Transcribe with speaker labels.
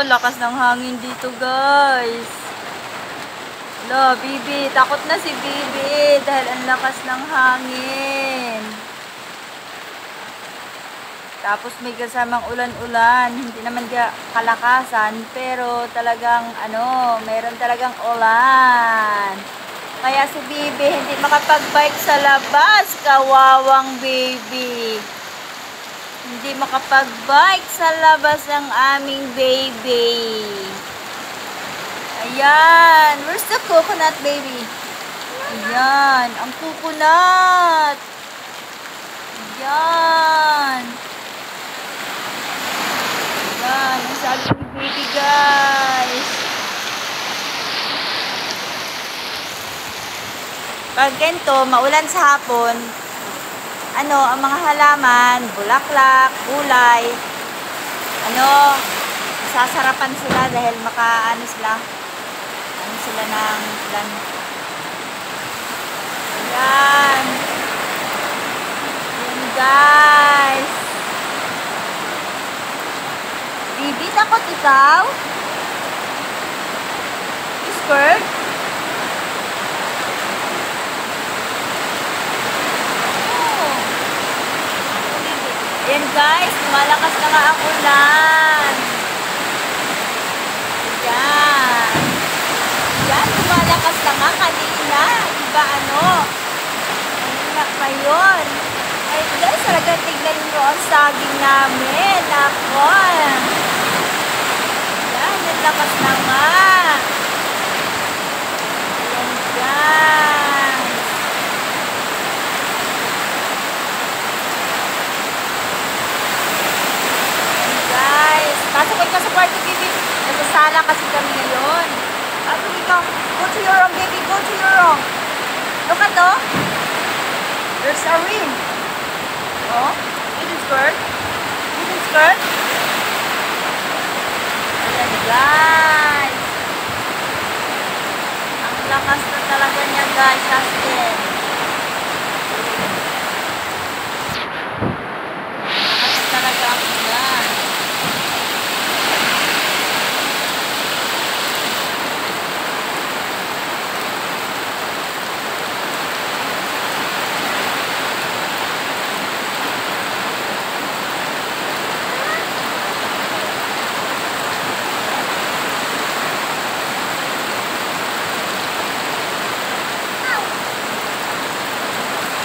Speaker 1: lakas ng hangin dito, guys. Lo, Bibi, takot na si Bibi dahil ang lakas ng hangin. Tapos may kasamang ulan-ulan, hindi naman kalakasan, pero talagang meron talagang ulan. Kaya si Bibi hindi makapag-bike sa labas, kawawang baby. Hindi makapag-bike sa labas ang aming baby. Ayan, where's the coconut, baby? Ayan, ang coconut. Ayan. Ayan, ang sabi ni baby, guys. Pag ganito, maulan sa hapon, ang mga halaman, bulaklak, gulay, sasarapan sila dahil sila ng ulan. Ayan. Ayan, guys. Bibi, takot ikaw? You scared? Oh. Ayan, guys. Lumalakas na nga ang ulan. Ayan. Ayan, lumalakas na nga kanina. Diba kanina pa yun. Ay, guys, talaga tignan nyo ang saging namin. Ako. Ayan, ang lakas na nga. Ayan, guys. Ayan, guys. Pasok ka sa kwarto, baby. Nasasala kasi kami ngayon. Pasok ikaw. Go to your room, baby. Go to your room. Look at to. There's a ring. Oh, you didn't skirt? You didn't skirt? Ayan, guys. Ang lakas na talaga niya, guys. Justin.